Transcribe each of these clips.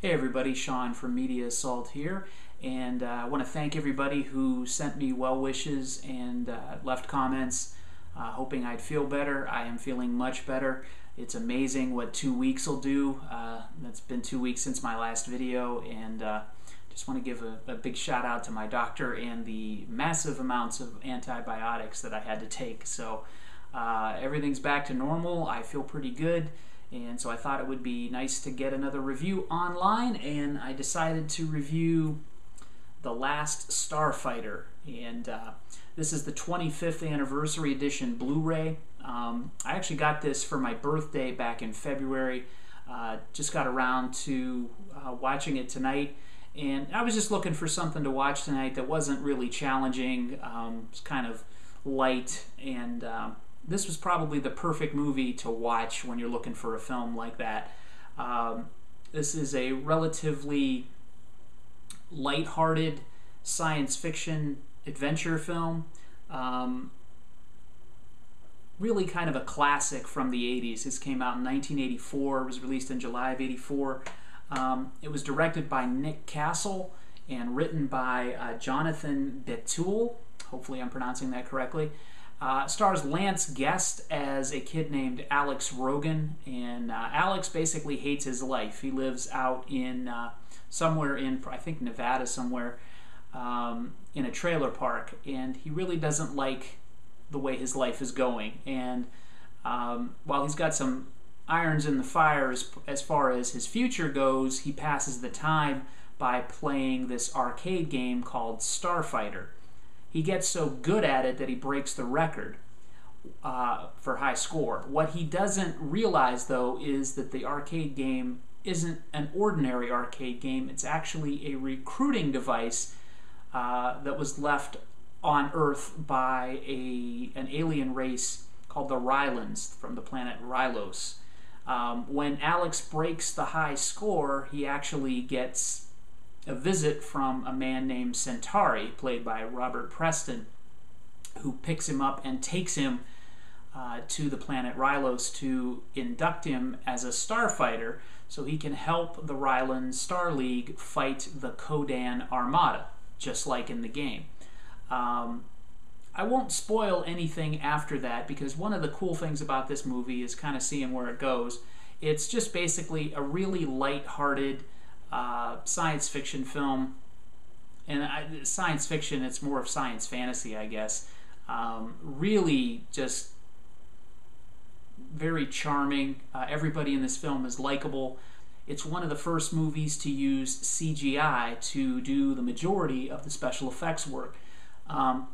Hey everybody, Sean from Media Assault here, and I want to thank everybody who sent me well wishes and left comments hoping I'd feel better. I am feeling much better. It's amazing what 2 weeks will do. It's been 2 weeks since my last video, and just want to give a big shout out to my doctor and the massive amounts of antibiotics that I had to take. So everything's back to normal. I feel pretty good. And so I thought it would be nice to get another review online, and I decided to review The Last Starfighter. And this is the 25th anniversary edition Blu-ray. I actually got this for my birthday back in February. Just got around to watching it tonight. And I was just looking for something to watch tonight that wasn't really challenging. It's kind of light, and this was probably the perfect movie to watch when you're looking for a film like that. This is a relatively lighthearted science fiction adventure film. Really kind of a classic from the 80s. This came out in 1984. It was released in July of 84. It was directed by Nick Castle and written by Jonathan Betul. Hopefully I'm pronouncing that correctly. Stars Lance Guest as a kid named Alex Rogan, and Alex basically hates his life. He lives out in somewhere in, I think, Nevada somewhere, in a trailer park, and he really doesn't like the way his life is going. And while he's got some irons in the fire as far as his future goes, he passes the time by playing this arcade game called Starfighter. He gets so good at it that he breaks the record for high score. What he doesn't realize, though, is that the arcade game isn't an ordinary arcade game. It's actually a recruiting device that was left on Earth by an alien race called the Rylans from the planet Rylos. When Alex breaks the high score, he actually gets a visit from a man named Centauri, played by Robert Preston, who picks him up and takes him to the planet Rylos to induct him as a starfighter so he can help the Rylan Star League fight the Kodan Armada, just like in the game. I won't spoil anything after that, because one of the cool things about this movie is kind of seeing where it goes. It's just basically a really light-hearted science fiction film, and science fiction, it's more of science fantasy, I guess. Really just very charming. Everybody in this film is likable. It's one of the first movies to use CGI to do the majority of the special effects work. Now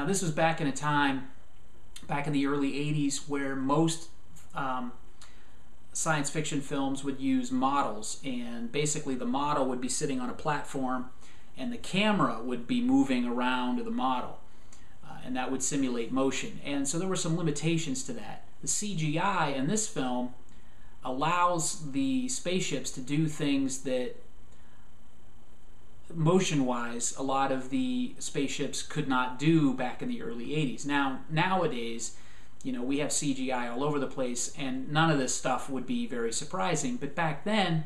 this was back in a time, back in the early 80s, where most science fiction films would use models, and basically the model would be sitting on a platform and the camera would be moving around the model, and that would simulate motion. And so there were some limitations to that. The CGI in this film allows the spaceships to do things that motion-wise a lot of the spaceships could not do back in the early 80s. Now, nowadays, you know, we have CGI all over the place, and none of this stuff would be very surprising. But back then,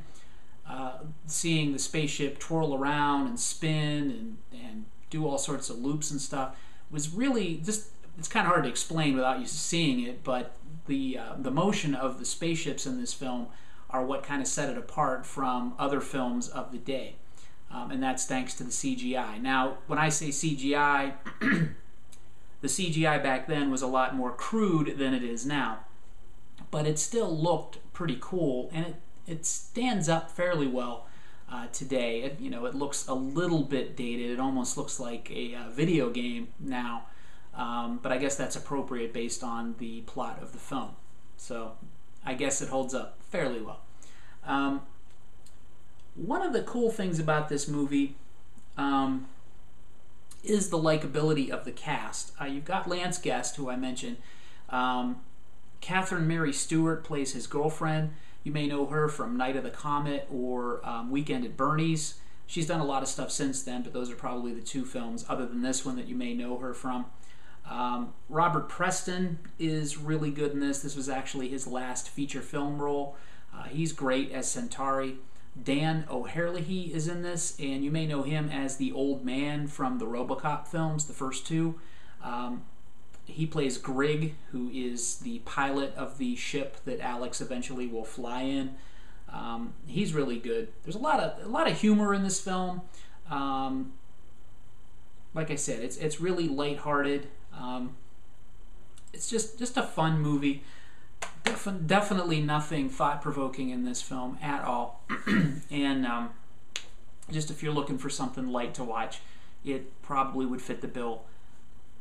seeing the spaceship twirl around and spin and do all sorts of loops and stuff was really just, it's kind of hard to explain without you seeing it, but the motion of the spaceships in this film are what kind of set it apart from other films of the day. And that's thanks to the CGI. Now, when I say CGI, the CGI back then was a lot more crude than it is now, but it still looked pretty cool, and it stands up fairly well today. It looks a little bit dated. It almost looks like a video game now, but I guess that's appropriate based on the plot of the film. So I guess it holds up fairly well. One of the cool things about this movie is the likability of the cast. You've got Lance Guest, who I mentioned. Catherine Mary Stewart plays his girlfriend. You may know her from Night of the Comet or Weekend at Bernie's. She's done a lot of stuff since then, but those are probably the two films, other than this one, that you may know her from. Robert Preston is really good in this. This was actually his last feature film role. He's great as Centauri. Dan O'Herlihy is in this, and you may know him as the old man from the RoboCop films, the first two. He plays Grig, who is the pilot of the ship that Alex eventually will fly in. He's really good. There's a lot of humor in this film. Like I said, it's really lighthearted. It's just a fun movie. Definitely nothing thought-provoking in this film at all. And just if you're looking for something light to watch, it probably would fit the bill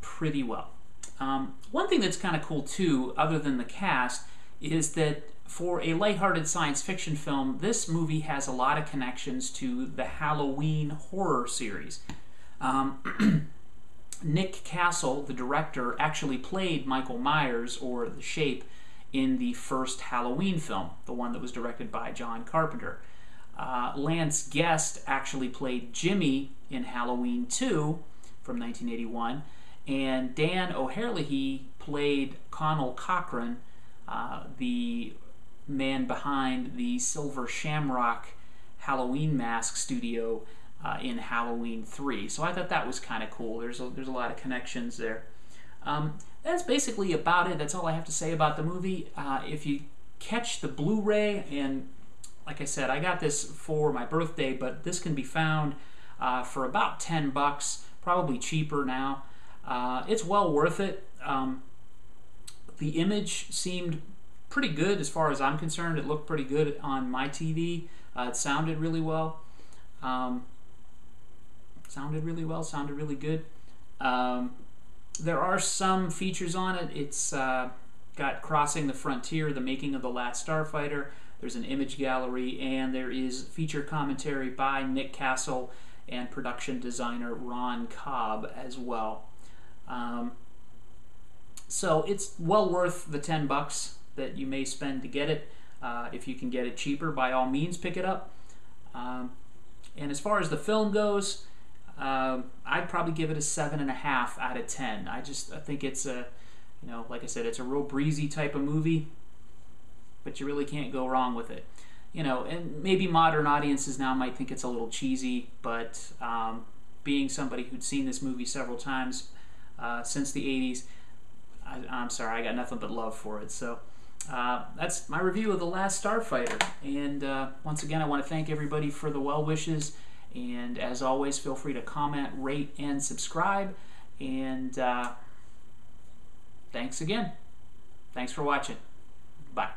pretty well. One thing that's kind of cool too, other than the cast, is that for a lighthearted science fiction film, this movie has a lot of connections to the Halloween horror series. Nick Castle, the director, actually played Michael Myers, or the Shape, in the first Halloween film, the one that was directed by John Carpenter. Lance Guest actually played Jimmy in Halloween 2 from 1981, and Dan O'Herlihy played Connell Cochran, the man behind the Silver Shamrock Halloween mask studio in Halloween 3. So I thought that was kind of cool. There's a lot of connections there. That's basically about it. That's all I have to say about the movie. If you catch the Blu-ray, and like I said, I got this for my birthday, but this can be found for about $10, probably cheaper now. It's well worth it. The image seemed pretty good as far as I'm concerned. It looked pretty good on my TV. It sounded really well. Sounded really good. There are some features on it. It's got Crossing the Frontier, the making of the Last Starfighter. There's an image gallery, and there is feature commentary by Nick Castle and production designer Ron Cobb as well. So it's well worth the $10 that you may spend to get it. If you can get it cheaper, by all means, pick it up. And as far as the film goes, I'd probably give it a 7.5 out of 10. I think it's a, like I said, it's a real breezy type of movie, but you really can't go wrong with it. And maybe modern audiences now might think it's a little cheesy, but being somebody who'd seen this movie several times since the 80s, I'm sorry, I got nothing but love for it. So that's my review of The Last Starfighter. And once again, I want to thank everybody for the well wishes. And as always, feel free to comment, rate, and subscribe. And thanks again. Thanks for watching. Bye.